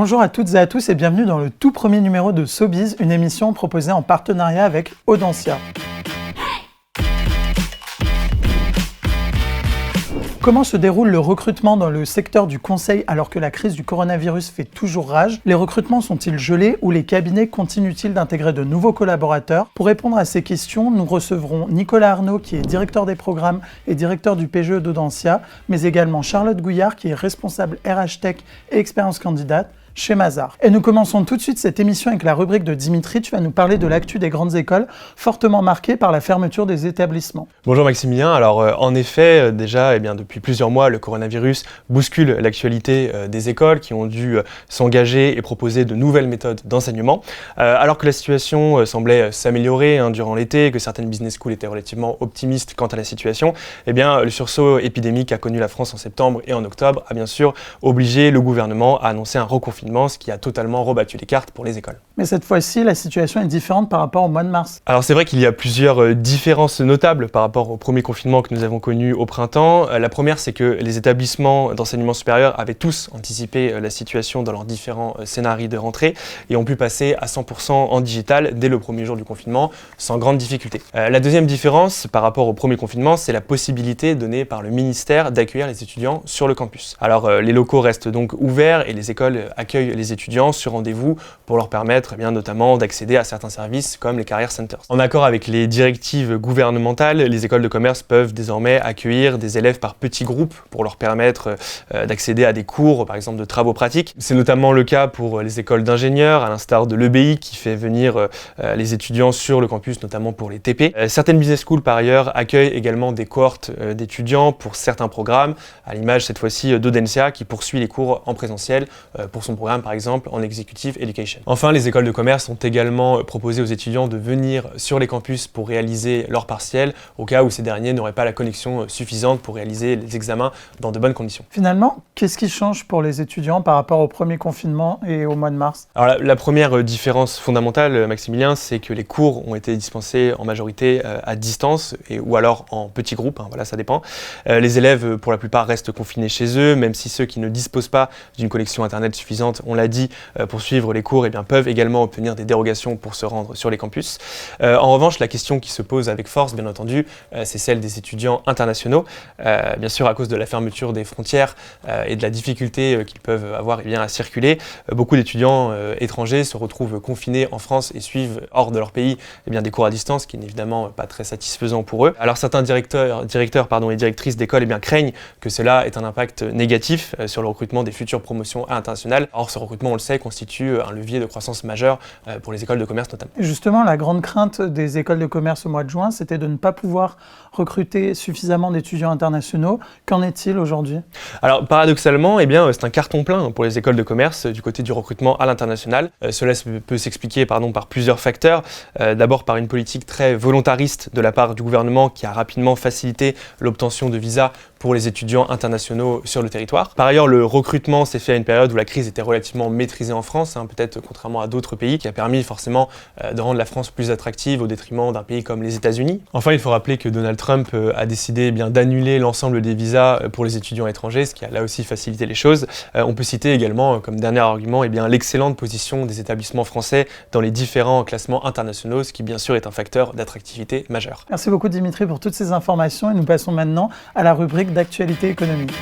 Bonjour à toutes et à tous et bienvenue dans le tout premier numéro de SoBiz, une émission proposée en partenariat avec Audencia. Comment se déroule le recrutement dans le secteur du conseil alors que la crise du coronavirus fait toujours rage? Les recrutements sont-ils gelés ou les cabinets continuent-ils d'intégrer de nouveaux collaborateurs? Pour répondre à ces questions, nous recevrons Nicolas Arnaud qui est directeur des programmes et directeur du PGE d'Audencia, mais également Charlotte Gouillard qui est responsable RH Tech et expérience candidate chez Mazars. Et nous commençons tout de suite cette émission avec la rubrique de Dimitri. Tu vas nous parler de l'actu des grandes écoles, fortement marquée par la fermeture des établissements. Bonjour Maximilien. Alors en effet, déjà depuis plusieurs mois, le coronavirus bouscule l'actualité des écoles qui ont dû s'engager et proposer de nouvelles méthodes d'enseignement. Alors que la situation semblait s'améliorer durant l'été, que certaines business schools étaient relativement optimistes quant à la situation, le sursaut épidémique qu'a connu la France en septembre et en octobre a bien sûr obligé le gouvernement à annoncer un reconfinement, ce qui a totalement rebattu les cartes pour les écoles. Mais cette fois-ci, la situation est différente par rapport au mois de mars. Alors c'est vrai qu'il y a plusieurs différences notables par rapport au premier confinement que nous avons connu au printemps. La première, c'est que les établissements d'enseignement supérieur avaient tous anticipé la situation dans leurs différents scénarios de rentrée et ont pu passer à 100% en digital dès le premier jour du confinement, sans grande difficulté. La deuxième différence par rapport au premier confinement, c'est la possibilité donnée par le ministère d'accueillir les étudiants sur le campus. Alors les locaux restent donc ouverts et les écoles accueillent les étudiants sur rendez-vous pour leur permettre notamment d'accéder à certains services comme les career centers. En accord avec les directives gouvernementales, les écoles de commerce peuvent désormais accueillir des élèves par petits groupes pour leur permettre d'accéder à des cours, par exemple de travaux pratiques. C'est notamment le cas pour les écoles d'ingénieurs, à l'instar de l'EBI qui fait venir les étudiants sur le campus, notamment pour les TP. Certaines business schools, par ailleurs, accueillent également des cohortes d'étudiants pour certains programmes, à l'image cette fois-ci d'Audencia qui poursuit les cours en présentiel pour son programme, par exemple, en Executive Education. Enfin, les écoles de commerce ont également proposé aux étudiants de venir sur les campus pour réaliser leurs partiels, au cas où ces derniers n'auraient pas la connexion suffisante pour réaliser les examens dans de bonnes conditions. Finalement, qu'est-ce qui change pour les étudiants par rapport au premier confinement et au mois de mars? Alors la première différence fondamentale, Maximilien, c'est que les cours ont été dispensés en majorité à distance ou alors en petits groupes, ça dépend. Les élèves, pour la plupart, restent confinés chez eux, même si ceux qui ne disposent pas d'une connexion internet suffisante, on l'a dit, pour suivre les cours, peuvent également obtenir des dérogations pour se rendre sur les campus. En revanche, la question qui se pose avec force, bien entendu, c'est celle des étudiants internationaux. Bien sûr, à cause de la fermeture des frontières et de la difficulté qu'ils peuvent avoir à circuler, beaucoup d'étudiants étrangers se retrouvent confinés en France et suivent hors de leur pays des cours à distance, qui n'est évidemment pas très satisfaisant pour eux. Alors certains directeurs et directrices d'école craignent que cela ait un impact négatif sur le recrutement des futures promotions à l'international. Or, ce recrutement, on le sait, constitue un levier de croissance majeure pour les écoles de commerce notamment. Justement, la grande crainte des écoles de commerce au mois de juin, c'était de ne pas pouvoir recruter suffisamment d'étudiants internationaux. Qu'en est-il aujourd'hui? Alors paradoxalement, c'est un carton plein pour les écoles de commerce du côté du recrutement à l'international. Cela peut s'expliquer par plusieurs facteurs. D'abord par une politique très volontariste de la part du gouvernement qui a rapidement facilité l'obtention de visas pour les étudiants internationaux sur le territoire. Par ailleurs, le recrutement s'est fait à une période où la crise était relativement maîtrisée en France, peut-être contrairement à d'autres pays, qui a permis forcément de rendre la France plus attractive au détriment d'un pays comme les États-Unis. Enfin, il faut rappeler que Donald Trump a décidé d'annuler l'ensemble des visas pour les étudiants étrangers, ce qui a là aussi facilité les choses. On peut citer également comme dernier argument l'excellente position des établissements français dans les différents classements internationaux, ce qui bien sûr est un facteur d'attractivité majeur. Merci beaucoup Dimitri pour toutes ces informations et nous passons maintenant à la rubrique d'actualité économique.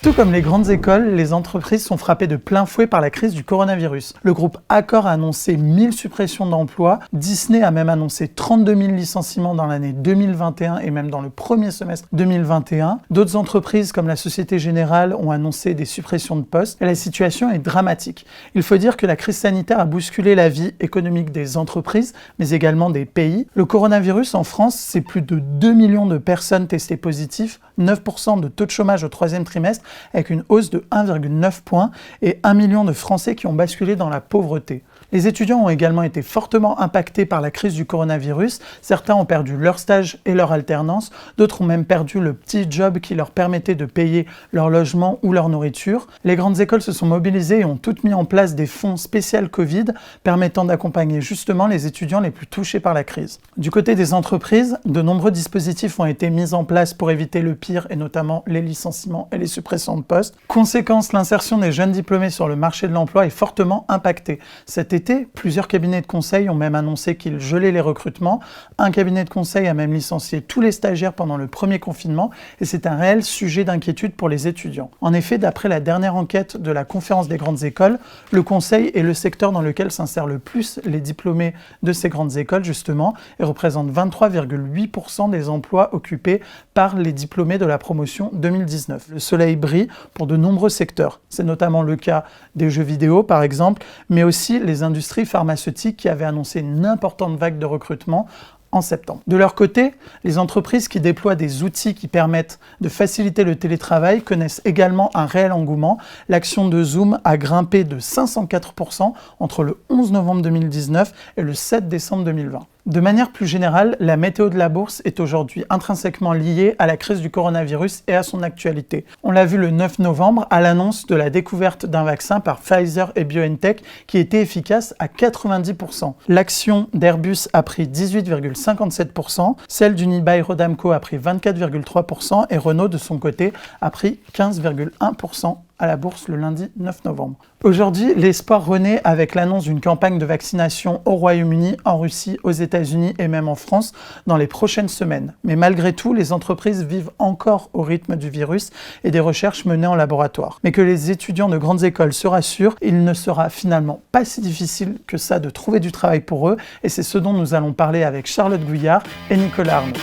Tout comme les grandes écoles, les entreprises sont frappées de plein fouet par la crise du coronavirus. Le groupe Accor a annoncé 1000 suppressions d'emplois, Disney a même annoncé 32 000 licenciements dans l'année 2021 et même dans le premier semestre 2021. D'autres entreprises comme la Société Générale ont annoncé des suppressions de postes et la situation est dramatique. Il faut dire que la crise sanitaire a bousculé la vie économique des entreprises, mais également des pays. Le coronavirus en France, c'est plus de 2 millions de personnes testées positives, 9% de taux de chômage au troisième trimestre avec une hausse de 1,9 points et 1 million de Français qui ont basculé dans la pauvreté. Les étudiants ont également été fortement impactés par la crise du coronavirus. Certains ont perdu leur stage et leur alternance, d'autres ont même perdu le petit job qui leur permettait de payer leur logement ou leur nourriture. Les grandes écoles se sont mobilisées et ont toutes mis en place des fonds spéciaux Covid permettant d'accompagner justement les étudiants les plus touchés par la crise. Du côté des entreprises, de nombreux dispositifs ont été mis en place pour éviter le pire et notamment les licenciements et les suppressions de postes. Conséquence, l'insertion des jeunes diplômés sur le marché de l'emploi est fortement impactée. Cet été, plusieurs cabinets de conseil ont même annoncé qu'ils gelaient les recrutements. Un cabinet de conseil a même licencié tous les stagiaires pendant le premier confinement et c'est un réel sujet d'inquiétude pour les étudiants. En effet, d'après la dernière enquête de la Conférence des grandes écoles, le conseil est le secteur dans lequel s'insèrent le plus les diplômés de ces grandes écoles justement et représente 23,8% des emplois occupés par les diplômés de la promotion 2019. Le soleil brille pour de nombreux secteurs. C'est notamment le cas des jeux vidéo par exemple, mais aussi les industries pharmaceutiques qui avaient annoncé une importante vague de recrutement en septembre. De leur côté, les entreprises qui déploient des outils qui permettent de faciliter le télétravail connaissent également un réel engouement. L'action de Zoom a grimpé de 504% entre le 11 novembre 2019 et le 7 décembre 2020. De manière plus générale, la météo de la bourse est aujourd'hui intrinsèquement liée à la crise du coronavirus et à son actualité. On l'a vu le 9 novembre à l'annonce de la découverte d'un vaccin par Pfizer et BioNTech qui était efficace à 90%. L'action d'Airbus a pris 18,57%, celle d'Unibail-Rodamco a pris 24,3% et Renault de son côté a pris 15,1% à la bourse le lundi 9 novembre. Aujourd'hui, l'espoir renaît avec l'annonce d'une campagne de vaccination au Royaume-Uni, en Russie, aux États-Unis et même en France dans les prochaines semaines. Mais malgré tout, les entreprises vivent encore au rythme du virus et des recherches menées en laboratoire. Mais que les étudiants de grandes écoles se rassurent, il ne sera finalement pas si difficile que ça de trouver du travail pour eux et c'est ce dont nous allons parler avec Charlotte Gouillard et Nicolas Arnaud.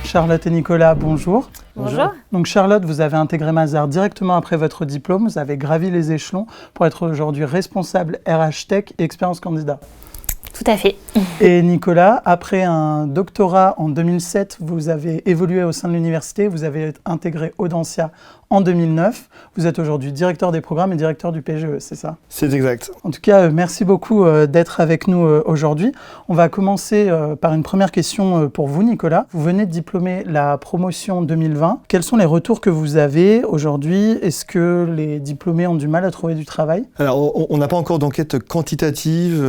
Charlotte et Nicolas, bonjour. Bonjour. Donc Charlotte, vous avez intégré Mazars directement après votre diplôme, vous avez gravi les échelons pour être aujourd'hui responsable RH Tech et expérience candidat. Tout à fait. Et Nicolas, après un doctorat en 2007, vous avez évolué au sein de l'université, vous avez intégré Audencia en 2009. Vous êtes aujourd'hui directeur des programmes et directeur du PGE, c'est ça? C'est exact. En tout cas, merci beaucoup d'être avec nous aujourd'hui. On va commencer par une première question pour vous, Nicolas. Vous venez de diplômer la promotion 2020. Quels sont les retours que vous avez aujourd'hui? Est-ce que les diplômés ont du mal à trouver du travail? Alors, on n'a pas encore d'enquête quantitative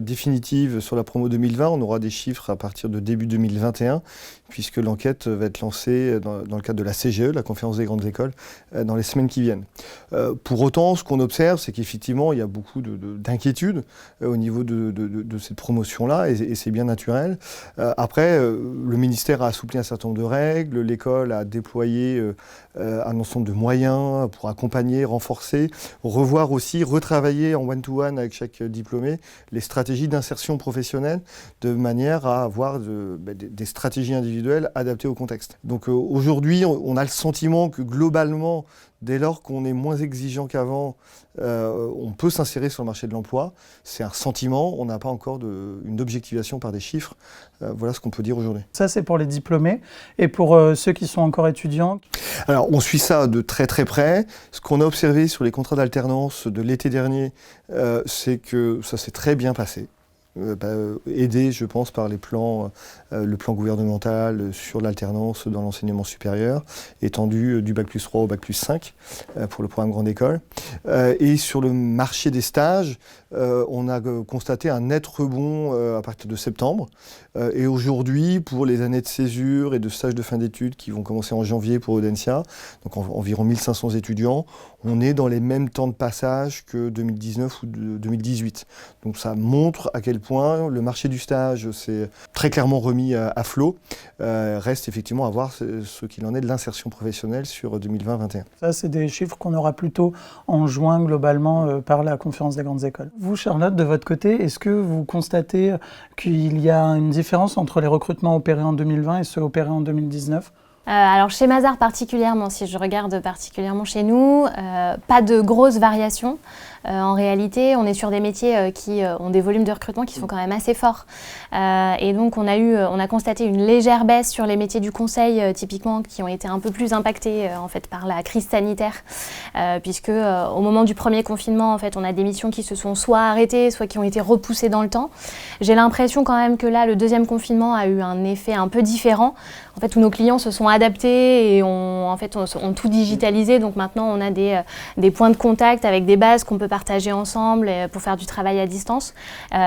définitive sur la promo 2020. On aura des chiffres à partir de début 2021, puisque l'enquête va être lancée dans le cadre de la CGE, la Conférence des grandes écoles, dans les semaines qui viennent. Pour autant, ce qu'on observe, c'est qu'effectivement, il y a beaucoup d'inquiétudes au niveau de cette promotion-là, et c'est bien naturel. Après, le ministère a assoupli un certain nombre de règles, l'école a déployé un ensemble de moyens pour accompagner, renforcer, revoir aussi, retravailler en one-to-one avec chaque diplômé les stratégies d'insertion professionnelle de manière à avoir des stratégies individuelles adaptées au contexte. Donc aujourd'hui, on a le sentiment que globalement, dès lors qu'on est moins exigeant qu'avant, on peut s'insérer sur le marché de l'emploi. C'est un sentiment, on n'a pas encore une objectivation par des chiffres. Voilà ce qu'on peut dire aujourd'hui. Ça, c'est pour les diplômés. Et pour ceux qui sont encore étudiants? Alors, on suit ça de très très près. Ce qu'on a observé sur les contrats d'alternance de l'été dernier, c'est que ça s'est très bien passé. Aidé, je pense, par le plan gouvernemental sur l'alternance dans l'enseignement supérieur, étendu du Bac+3 au Bac+5 pour le programme Grande École. Et sur le marché des stages, on a constaté un net rebond à partir de septembre. Et aujourd'hui, pour les années de césure et de stage de fin d'études qui vont commencer en janvier pour Audencia, donc environ 1500 étudiants, on est dans les mêmes temps de passage que 2019 ou 2018. Donc ça montre à quel point le marché du stage s'est très clairement remis à flot. Reste effectivement à voir ce qu'il en est de l'insertion professionnelle sur 2020-2021. Ça, c'est des chiffres qu'on aura plutôt en juin globalement par la Conférence des grandes écoles. Vous, Charlotte, de votre côté, est-ce que vous constatez qu'il y a une différence entre les recrutements opérés en 2020 et ceux opérés en 2019 ? Alors chez Mazars particulièrement, si je regarde particulièrement chez nous, pas de grosses variations. En réalité, on est sur des métiers qui ont des volumes de recrutement qui sont quand même assez forts. Et donc, on a constaté une légère baisse sur les métiers du conseil, typiquement, qui ont été un peu plus impactés en fait, par la crise sanitaire, puisque au moment du premier confinement, en fait, on a des missions qui se sont soit arrêtées, soit qui ont été repoussées dans le temps. J'ai l'impression quand même que là, le deuxième confinement a eu un effet un peu différent. En fait, tous nos clients se sont adaptés et ont tout digitalisé. Donc maintenant, on a des points de contact avec des bases qu'on peut partager ensemble pour faire du travail à distance.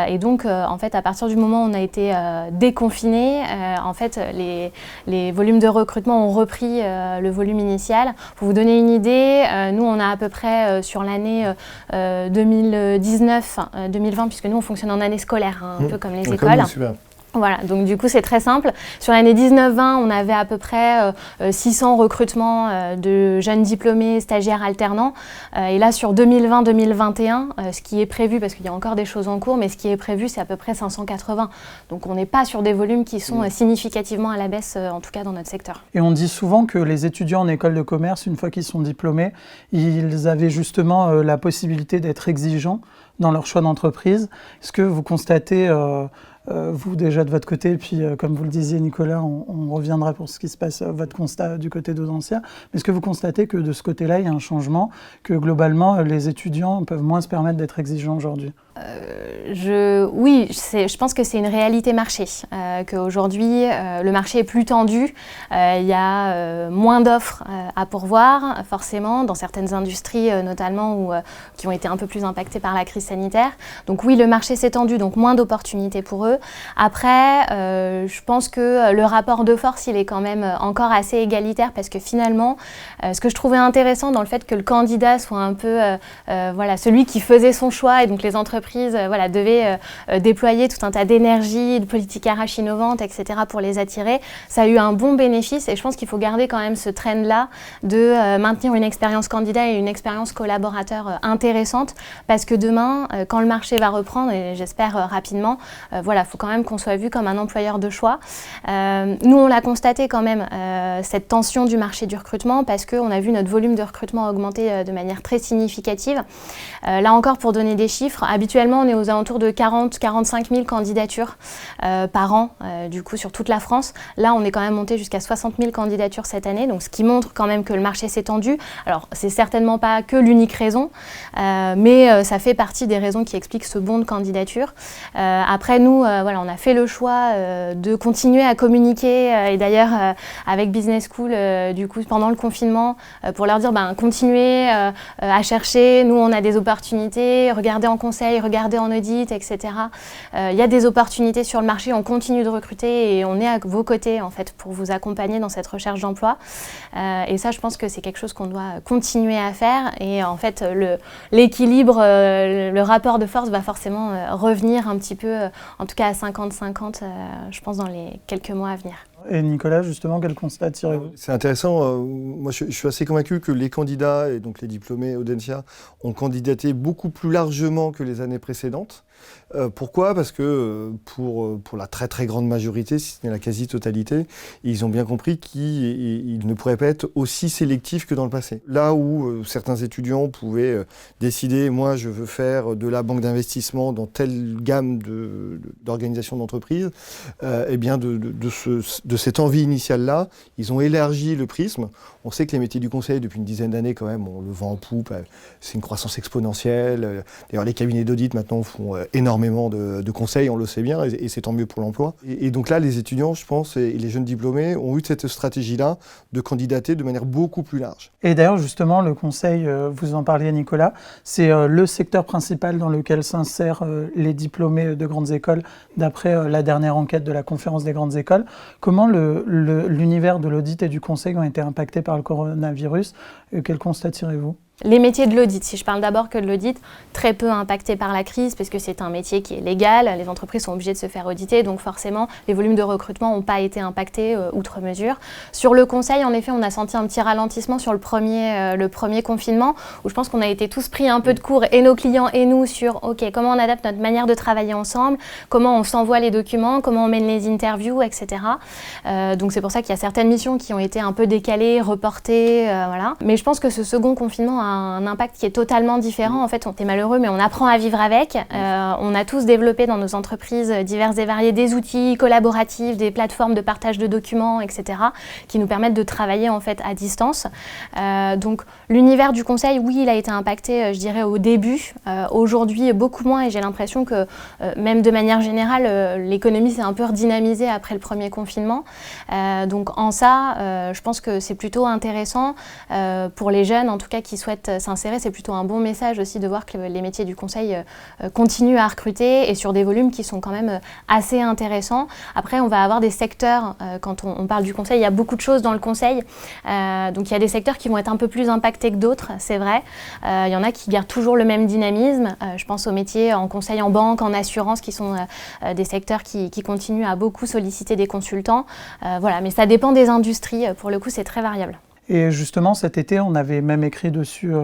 Et donc, en fait, à partir du moment où on a été déconfiné, en fait, les volumes de recrutement ont repris le volume initial. Pour vous donner une idée, nous, on a à peu près sur l'année 2019-2020, puisque nous, on fonctionne en année scolaire, un peu comme les écoles. Super. Voilà, donc du coup c'est très simple. Sur l'année 19-20, on avait à peu près 600 recrutements de jeunes diplômés, stagiaires, alternants. Et là sur 2020-2021, ce qui est prévu, parce qu'il y a encore des choses en cours, mais ce qui est prévu c'est à peu près 580. Donc on n'est pas sur des volumes qui sont significativement à la baisse, en tout cas dans notre secteur. Et on dit souvent que les étudiants en école de commerce, une fois qu'ils sont diplômés, ils avaient justement la possibilité d'être exigeants dans leur choix d'entreprise. Est-ce que vous constatez... vous déjà de votre côté, et puis comme vous le disiez Nicolas, on reviendra pour ce qui se passe, votre constat du côté d'Audencia, mais est-ce que vous constatez que de ce côté-là, il y a un changement, que globalement, les étudiants peuvent moins se permettre d'être exigeants aujourd'hui ? Oui, je pense que c'est une réalité marché, qu'aujourd'hui le marché est plus tendu, il y a moins d'offres à pourvoir, forcément, dans certaines industries notamment qui ont été un peu plus impactées par la crise sanitaire. Donc oui, le marché s'est tendu, donc moins d'opportunités pour eux. Après, je pense que le rapport de force, il est quand même encore assez égalitaire, parce que finalement, ce que je trouvais intéressant dans le fait que le candidat soit un peu celui qui faisait son choix, et donc les entreprises devaient déployer tout un tas d'énergie, de politiques RH innovantes, etc. pour les attirer. Ça a eu un bon bénéfice, et je pense qu'il faut garder quand même ce trend-là de maintenir une expérience candidat et une expérience collaborateur intéressante, parce que demain, quand le marché va reprendre, et j'espère rapidement, il faut quand même qu'on soit vu comme un employeur de choix. Nous, on l'a constaté quand même, cette tension du marché du recrutement, parce qu'on a vu notre volume de recrutement augmenter de manière très significative. Là encore, pour donner des chiffres, habituellement, on est aux alentours de 40-45 000 candidatures par an, du coup, sur toute la France. Là, on est quand même monté jusqu'à 60 000 candidatures cette année, donc ce qui montre quand même que le marché s'est tendu. Alors, c'est certainement pas que l'unique raison, mais ça fait partie des raisons qui expliquent ce bond de candidature. Après, nous, on a fait le choix de continuer à communiquer, et d'ailleurs, avec Business School, du coup, pendant le confinement, pour leur dire, continuez à chercher, nous, on a des opportunités, regardez en conseil, regardez en audit, etc. Il y a des opportunités sur le marché, on continue de recruter et on est à vos côtés en fait pour vous accompagner dans cette recherche d'emploi. Et ça, je pense que c'est quelque chose qu'on doit continuer à faire. Et en fait, l'équilibre, le rapport de force va forcément revenir un petit peu, en tout cas à 50-50, je pense, dans les quelques mois à venir. Et Nicolas, justement, quel constat tirez-vous ? C'est intéressant. Moi, je suis assez convaincu que les candidats, et donc les diplômés Audencia, ont candidaté beaucoup plus largement que les années précédentes. Pourquoi ? Parce que pour la très très grande majorité, si ce n'est la quasi-totalité, ils ont bien compris qu'ils ne pourraient pas être aussi sélectifs que dans le passé. Là où certains étudiants pouvaient décider, moi je veux faire de la banque d'investissement dans telle gamme d'organisations d'entreprise, de cette envie initiale-là, ils ont élargi le prisme. On sait que les métiers du conseil, depuis une dizaine d'années quand même, on le vend en poupe, c'est une croissance exponentielle. D'ailleurs, les cabinets d'audit maintenant font énormément de conseils, on le sait bien, et c'est tant mieux pour l'emploi. Et donc là, les étudiants, je pense, et les jeunes diplômés ont eu cette stratégie-là de candidater de manière beaucoup plus large. Et d'ailleurs, justement, le conseil, vous en parliez Nicolas, c'est le secteur principal dans lequel s'insèrent les diplômés de grandes écoles, d'après la dernière enquête de la conférence des grandes écoles. Comment l'univers de l'audit et du conseil ont été impactés par le coronavirus ? Quel constat tirez-vous ? Les métiers de l'audit, si je parle d'abord que de l'audit, très peu impactés par la crise parce que c'est un métier qui est légal, les entreprises sont obligées de se faire auditer, donc forcément les volumes de recrutement n'ont pas été impactés outre mesure. Sur le conseil, en effet, on a senti un petit ralentissement sur le premier confinement, où je pense qu'on a été tous pris un peu de court, et nos clients et nous, sur comment on adapte notre manière de travailler ensemble, comment on s'envoie les documents, comment on mène les interviews, etc. Donc c'est pour ça qu'il y a certaines missions qui ont été un peu décalées, reportées, voilà. Mais je pense que ce second confinement a un impact qui est totalement différent. En fait, on est malheureux, mais on apprend à vivre avec. On a tous développé dans nos entreprises diverses et variées des outils collaboratifs, des plateformes de partage de documents, etc., qui nous permettent de travailler en fait à distance. Donc, l'univers du conseil, oui, il a été impacté, je dirais, au début. Aujourd'hui, beaucoup moins, et j'ai l'impression que même de manière générale, l'économie s'est un peu redynamisée après le premier confinement. Donc, en ça, je pense que c'est plutôt intéressant pour les jeunes, en tout cas, qui souhaitent s'insérer. C'est plutôt un bon message aussi de voir que les métiers du conseil continuent à recruter et sur des volumes qui sont quand même assez intéressants. Après, on va avoir des secteurs, quand on parle du conseil, il y a beaucoup de choses dans le conseil. Donc, il y a des secteurs qui vont être un peu plus impactés que d'autres, c'est vrai. Il y en a qui gardent toujours le même dynamisme. Je pense aux métiers en conseil en banque, en assurance, qui sont des secteurs qui continuent à beaucoup solliciter des consultants. Voilà, mais ça dépend des industries. Pour le coup, c'est très variable. Et justement, cet été, on avait même écrit dessus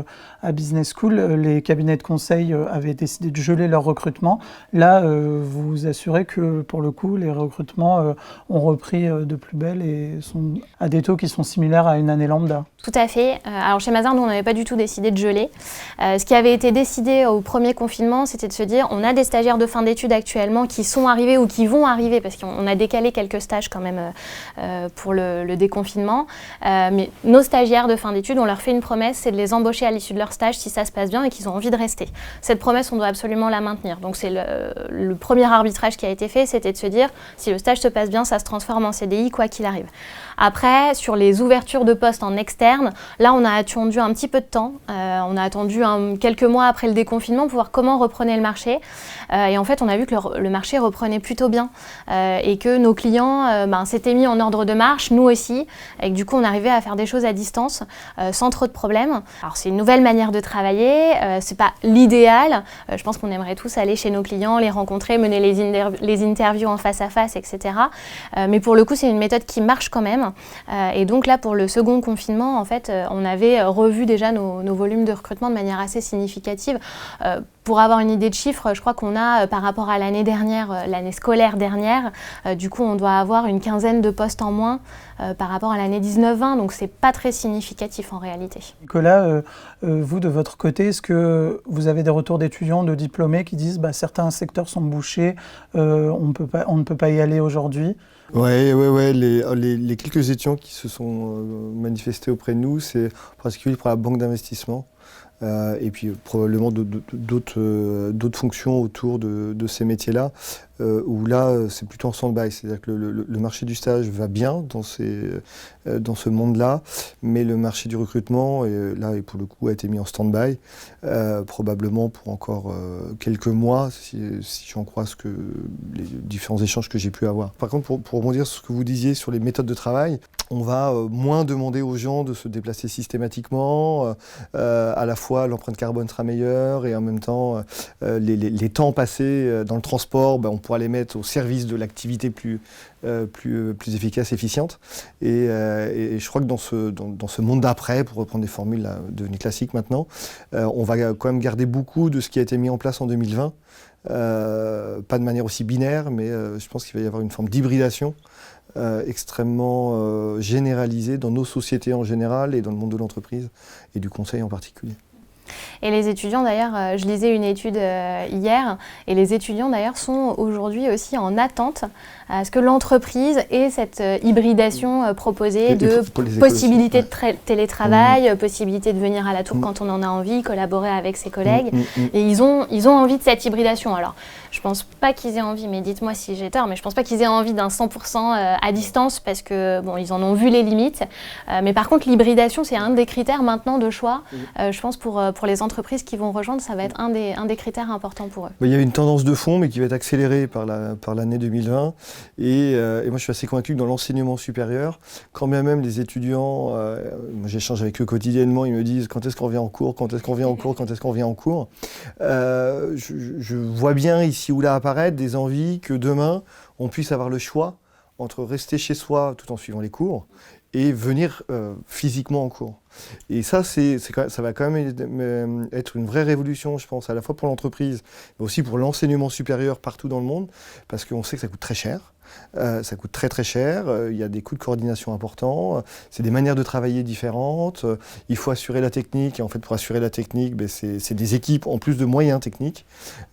à Business School, les cabinets de conseil avaient décidé de geler leur recrutement. Là, vous vous assurez que, pour le coup, les recrutements ont repris de plus belle et sont à des taux qui sont similaires à une année lambda. Tout à fait. Alors chez Mazars, nous, on n'avait pas du tout décidé de geler. Ce qui avait été décidé au premier confinement, c'était de se dire, on a des stagiaires de fin d'études actuellement qui sont arrivés ou qui vont arriver, parce qu'on a décalé quelques stages quand même pour le déconfinement. Mais nos stagiaires de fin d'études, on leur fait une promesse, c'est de les embaucher à l'issue de leur stage si ça se passe bien et qu'ils ont envie de rester. Cette promesse, on doit absolument la maintenir. Donc c'est le premier arbitrage qui a été fait, c'était de se dire, si le stage se passe bien, ça se transforme en CDI, quoi qu'il arrive. Après, sur les ouvertures de postes en externe, là, on a attendu un petit peu de temps. On a attendu quelques mois après le déconfinement pour voir comment reprenait le marché. Et en fait, on a vu que le marché reprenait plutôt bien et que nos clients s'étaient mis en ordre de marche, nous aussi, et que du coup, on arrivait à faire des choses à distance sans trop de problèmes. Alors, c'est une nouvelle manière de travailler. C'est pas l'idéal. Je pense qu'on aimerait tous aller chez nos clients, les rencontrer, mener les interviews en face à face, etc. Mais pour le coup, c'est une méthode qui marche quand même. Et donc là, pour le second confinement, en fait, on avait revu déjà nos volumes de recrutement de manière assez significative. Pour avoir une idée de chiffres, je crois qu'on a, par rapport à l'année dernière, l'année scolaire dernière, du coup, on doit avoir une quinzaine de postes en moins par rapport à l'année 19-20, donc c'est pas très significatif en réalité. Nicolas, vous, de votre côté, est-ce que vous avez des retours d'étudiants, de diplômés qui disent certains secteurs sont bouchés, on ne peut pas y aller aujourd'hui? Ouais, les quelques étudiants qui se sont manifestés auprès de nous, c'est en particulier pour la banque d'investissement. Et puis probablement d'autres fonctions autour de ces métiers-là, où là c'est plutôt en stand-by, c'est-à-dire que le marché du stage va bien dans ce monde-là, mais le marché du recrutement, là pour le coup, a été mis en stand-by, probablement pour encore quelques mois, si j'en crois les différents échanges que j'ai pu avoir. Par contre, pour rebondir sur ce que vous disiez sur les méthodes de travail, on va moins demander aux gens de se déplacer systématiquement, à la fois l'empreinte carbone sera meilleure et en même temps les temps passés dans le transport, on pourra les mettre au service de l'activité plus efficace, efficiente. Et je crois que dans ce monde d'après, pour reprendre des formules devenues classiques maintenant, on va quand même garder beaucoup de ce qui a été mis en place en 2020. Pas de manière aussi binaire, mais je pense qu'il va y avoir une forme d'hybridation extrêmement généralisée dans nos sociétés en général et dans le monde de l'entreprise et du conseil en particulier. Et les étudiants, d'ailleurs, je lisais une étude hier, et les étudiants, d'ailleurs, sont aujourd'hui aussi en attente à ce que l'entreprise ait cette hybridation proposée de possibilité de télétravail, possibilité de venir à la tour quand on en a envie, collaborer avec ses collègues. Et ils ont envie de cette hybridation. Alors, je ne pense pas qu'ils aient envie, mais dites-moi si j'ai tort, mais je ne pense pas qu'ils aient envie d'un 100% à distance parce que, bon, ils en ont vu les limites. Mais par contre, l'hybridation, c'est un des critères maintenant de choix. Je pense pour les entreprises qui vont rejoindre, ça va être un des critères importants pour eux. Il y a une tendance de fond, mais qui va être accélérée par l'année 2020. Et moi, je suis assez convaincu que dans l'enseignement supérieur, quand bien même les étudiants, moi j'échange avec eux quotidiennement, ils me disent quand est-ce qu'on vient en cours, quand est-ce qu'on vient en cours, quand est-ce qu'on vient en cours. Je vois bien ici ou là apparaître des envies que demain, on puisse avoir le choix entre rester chez soi tout en suivant les cours et venir physiquement en cours. Et ça va quand même être une vraie révolution, je pense, à la fois pour l'entreprise, mais aussi pour l'enseignement supérieur partout dans le monde, parce qu'on sait que ça coûte très cher. Ça coûte très très cher, il y a des coûts de coordination importants, c'est des manières de travailler différentes, il faut assurer la technique, et en fait pour assurer la technique, c'est des équipes en plus de moyens techniques,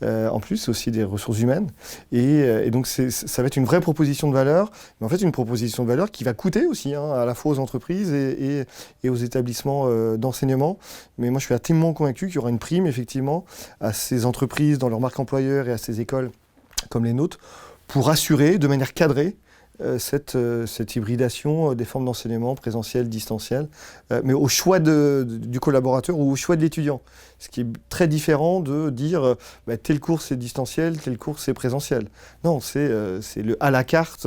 en plus c'est aussi des ressources humaines, et donc ça va être une vraie proposition de valeur, mais en fait une proposition de valeur qui va coûter aussi, à la fois aux entreprises et aux établissements d'enseignement, mais moi je suis intimement convaincu qu'il y aura une prime effectivement à ces entreprises dans leur marque employeur et à ces écoles comme les nôtres, pour assurer de manière cadrée cette hybridation des formes d'enseignement présentiel, distanciel, mais au choix du collaborateur ou au choix de l'étudiant. Ce qui est très différent de dire tel cours c'est distanciel, tel cours c'est présentiel. Non, c'est le à la carte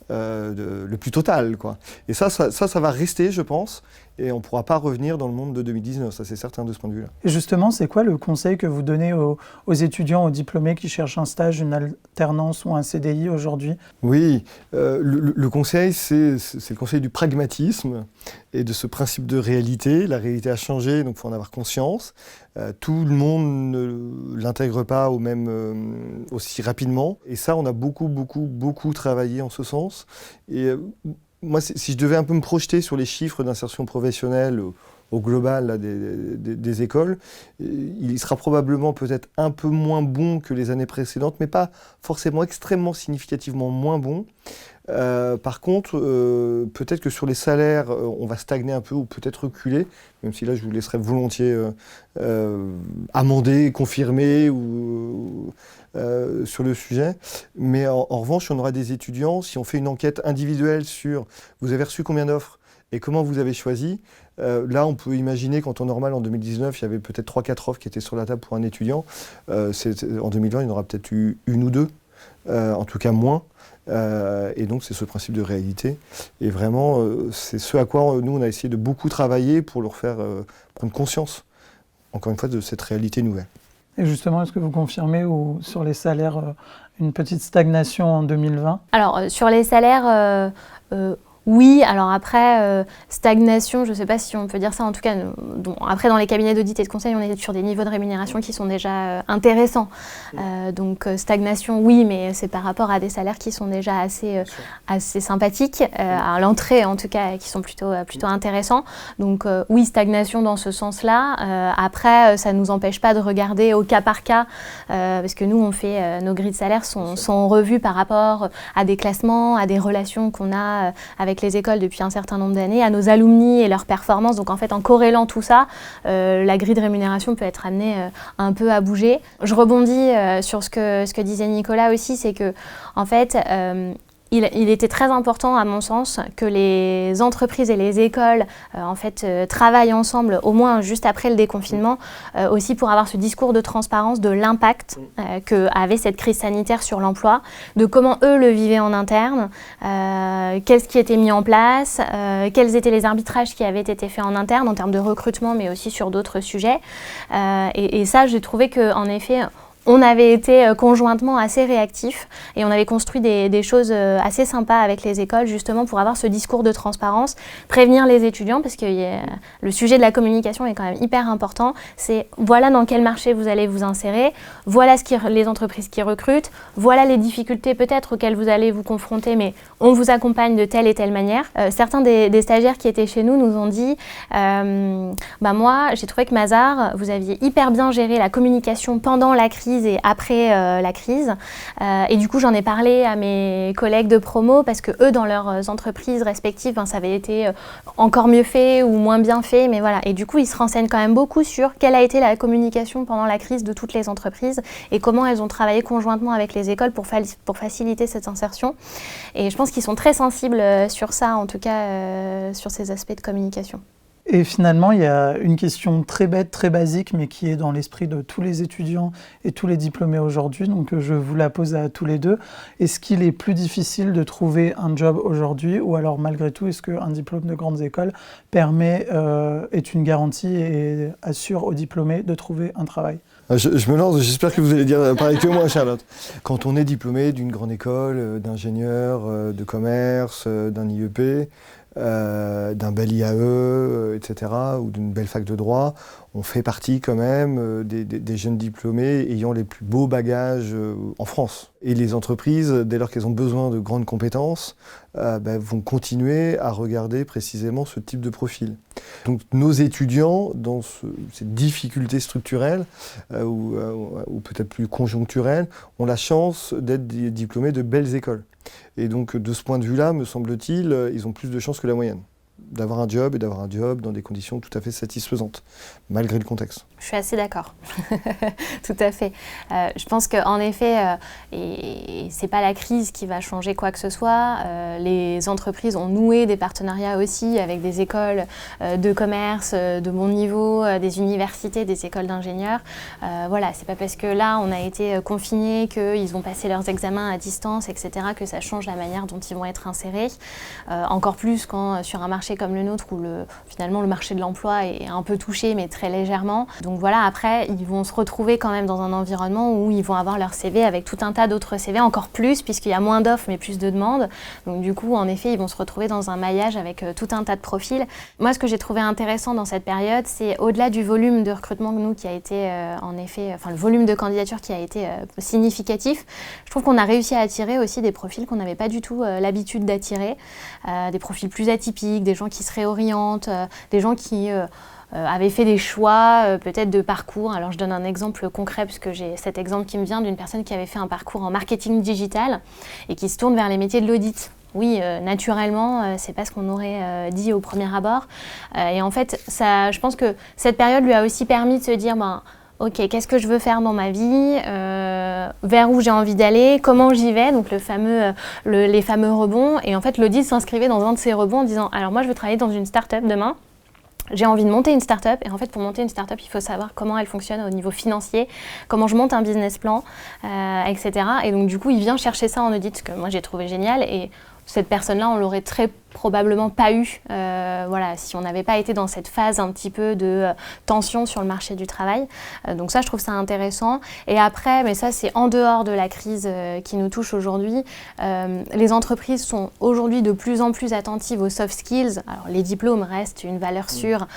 le plus total, quoi. Et ça va rester, je pense, et on ne pourra pas revenir dans le monde de 2019, ça c'est certain de ce point de vue-là. Et justement, c'est quoi le conseil que vous donnez aux étudiants, aux diplômés qui cherchent un stage, une alternance ou un CDI aujourd'hui? Oui, le conseil, c'est le conseil du pragmatisme et de ce principe de réalité. La réalité a changé, donc il faut en avoir conscience. Tout le monde ne l'intègre pas aussi rapidement. Et ça, on a beaucoup travaillé en ce sens. Et moi, si je devais un peu me projeter sur les chiffres d'insertion professionnelle au global là, des écoles, il sera probablement peut-être un peu moins bon que les années précédentes, mais pas forcément extrêmement significativement moins bon. Par contre, peut-être que sur les salaires, on va stagner un peu ou peut-être reculer, même si là je vous laisserai volontiers amender, confirmer sur le sujet. Mais en revanche, on aura des étudiants, si on fait une enquête individuelle sur vous avez reçu combien d'offres et comment vous avez choisi, là on peut imaginer qu'en temps normal en 2019, il y avait peut-être 3-4 offres qui étaient sur la table pour un étudiant. En 2020, il y en aura peut-être eu une ou deux, en tout cas moins. Et donc c'est ce principe de réalité. Et vraiment, c'est ce à quoi nous on a essayé de beaucoup travailler pour leur faire prendre conscience, encore une fois, de cette réalité nouvelle. Et justement, est-ce que vous confirmez sur les salaires une petite stagnation en 2020? Alors sur les salaires, oui, alors après, stagnation, je ne sais pas si on peut dire ça, en tout cas, après dans les cabinets d'audit et de conseil, on est sur des niveaux de rémunération qui sont déjà intéressants. Donc stagnation, oui, mais c'est par rapport à des salaires qui sont déjà assez sympathiques, à l'entrée en tout cas, qui sont plutôt intéressants. Donc oui, stagnation dans ce sens-là. Après, ça ne nous empêche pas de regarder au cas par cas, parce que nous, on fait, nos grilles de salaire sont revues par rapport à des classements, à des relations qu'on a avec les écoles depuis un certain nombre d'années, à nos alumni et leurs performances. Donc en fait, en corrélant tout ça, la grille de rémunération peut être amenée un peu à bouger. Je rebondis sur ce que disait Nicolas aussi, c'est que en fait, il était très important, à mon sens, que les entreprises et les écoles travaillent ensemble, au moins juste après le déconfinement, aussi pour avoir ce discours de transparence de l'impact qu'avait cette crise sanitaire sur l'emploi, de comment eux le vivaient en interne, qu'est-ce qui était mis en place, quels étaient les arbitrages qui avaient été faits en interne en termes de recrutement, mais aussi sur d'autres sujets. Et ça, j'ai trouvé qu'en effet, on avait été conjointement assez réactifs et on avait construit des choses assez sympas avec les écoles justement pour avoir ce discours de transparence, prévenir les étudiants parce que le sujet de la communication est quand même hyper important. C'est voilà dans quel marché vous allez vous insérer, voilà les entreprises qui recrutent, voilà les difficultés peut-être auxquelles vous allez vous confronter, mais on vous accompagne de telle et telle manière. Certains des stagiaires qui étaient chez nous nous ont dit moi j'ai trouvé que Mazars, vous aviez hyper bien géré la communication pendant la crise et après la crise. Et du coup, j'en ai parlé à mes collègues de promo parce que eux, dans leurs entreprises respectives, ça avait été encore mieux fait ou moins bien fait. Mais voilà. Et du coup, ils se renseignent quand même beaucoup sur quelle a été la communication pendant la crise de toutes les entreprises et comment elles ont travaillé conjointement avec les écoles pour faciliter cette insertion. Et je pense qu'ils sont très sensibles sur ça, en tout cas sur ces aspects de communication. Et finalement, il y a une question très bête, très basique, mais qui est dans l'esprit de tous les étudiants et tous les diplômés aujourd'hui. Donc, je vous la pose à tous les deux. Est-ce qu'il est plus difficile de trouver un job aujourd'hui ou alors, malgré tout, est-ce qu'un diplôme de grandes écoles est une garantie et assure aux diplômés de trouver un travail? Je me lance, j'espère que vous allez dire pareil que moi, Charlotte. Quand on est diplômé d'une grande école, d'ingénieur, de commerce, d'un IEP, d'un bel IAE, etc., ou d'une belle fac de droit. On fait partie quand même des jeunes diplômés ayant les plus beaux bagages en France. Et les entreprises, dès lors qu'elles ont besoin de grandes compétences, vont continuer à regarder précisément ce type de profil. Donc nos étudiants, dans cette difficulté structurelle, ou peut-être plus conjoncturelle, ont la chance d'être diplômés de belles écoles. Et donc de ce point de vue-là, me semble-t-il, ils ont plus de chances que la moyenne d'avoir un job dans des conditions tout à fait satisfaisantes, malgré le contexte. Je suis assez d'accord, tout à fait. Je pense qu'en effet, et c'est pas la crise qui va changer quoi que ce soit, les entreprises ont noué des partenariats aussi avec des écoles de commerce de bon niveau, des universités, des écoles d'ingénieurs. Voilà, c'est pas parce que là on a été confinés, qu'ils vont passer leurs examens à distance, etc., que ça change la manière dont ils vont être insérés. Encore plus quand sur un marché comme le nôtre où finalement le marché de l'emploi est un peu touché, mais très légèrement. Donc voilà, après, ils vont se retrouver quand même dans un environnement où ils vont avoir leur CV avec tout un tas d'autres CV, encore plus, puisqu'il y a moins d'offres mais plus de demandes. Donc du coup, en effet, ils vont se retrouver dans un maillage avec tout un tas de profils. Moi, ce que j'ai trouvé intéressant dans cette période, c'est au-delà du volume de recrutement que nous, qui a été en effet, le volume de candidatures qui a été significatif, je trouve qu'on a réussi à attirer aussi des profils qu'on n'avait pas du tout l'habitude d'attirer, des profils plus atypiques, des gens qui se réorientent, des gens qui avaient fait des choix peut-être de parcours. Alors je donne un exemple concret puisque j'ai cet exemple qui me vient d'une personne qui avait fait un parcours en marketing digital et qui se tourne vers les métiers de l'audit. Oui, naturellement, c'est pas ce qu'on aurait dit au premier abord. Et en fait, je pense que cette période lui a aussi permis de se dire ok, qu'est-ce que je veux faire dans ma vie, vers où j'ai envie d'aller, comment j'y vais, donc les fameux rebonds. Et en fait, l'audit s'inscrivait dans un de ces rebonds en disant alors moi je veux travailler dans une start-up demain. J'ai envie de monter une start-up et en fait pour monter une start-up il faut savoir comment elle fonctionne au niveau financier, comment je monte un business plan, etc. Et donc du coup il vient chercher ça en audit, ce que moi j'ai trouvé génial. Et cette personne-là, on l'aurait très probablement pas eu si on n'avait pas été dans cette phase un petit peu de tension sur le marché du travail. Donc ça, je trouve ça intéressant. Et après, mais ça c'est en dehors de la crise qui nous touche aujourd'hui, les entreprises sont aujourd'hui de plus en plus attentives aux soft skills. Alors les diplômes restent une valeur sûre,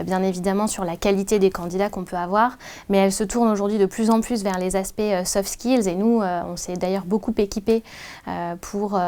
bien évidemment, sur la qualité des candidats qu'on peut avoir, mais elles se tournent aujourd'hui de plus en plus vers les aspects soft skills. Et nous, on s'est d'ailleurs beaucoup équipés pour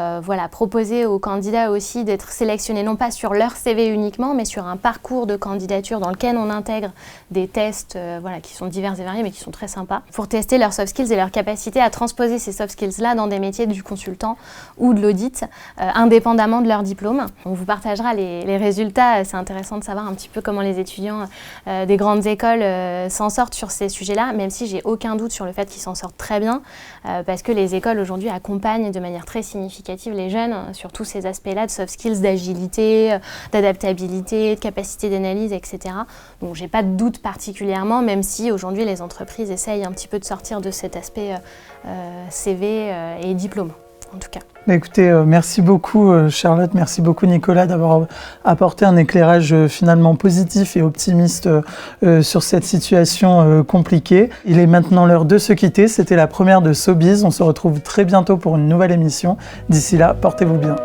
proposer aux candidats aussi d'être sélectionnés non pas sur leur CV uniquement, mais sur un parcours de candidature dans lequel on intègre des tests qui sont divers et variés, mais qui sont très sympas, pour tester leurs soft skills et leur capacité à transposer ces soft skills-là dans des métiers du consultant ou de l'audit, indépendamment de leur diplôme. On vous partagera les résultats. C'est intéressant de savoir un petit peu comment les étudiants des grandes écoles s'en sortent sur ces sujets-là, même si j'ai aucun doute sur le fait qu'ils s'en sortent très bien, parce que les écoles aujourd'hui accompagnent de manière très significative les jeunes sur tous ces aspects-là de soft skills, d'agilité, d'adaptabilité, de capacité d'analyse, etc. Donc j'ai pas de doute particulièrement, même si aujourd'hui les entreprises essayent un petit peu de sortir de cet aspect CV et diplôme, en tout cas. Écoutez, merci beaucoup Charlotte, merci beaucoup Nicolas d'avoir apporté un éclairage finalement positif et optimiste sur cette situation compliquée. Il est maintenant l'heure de se quitter, c'était la première de SoBiz. On se retrouve très bientôt pour une nouvelle émission. D'ici là, portez-vous bien.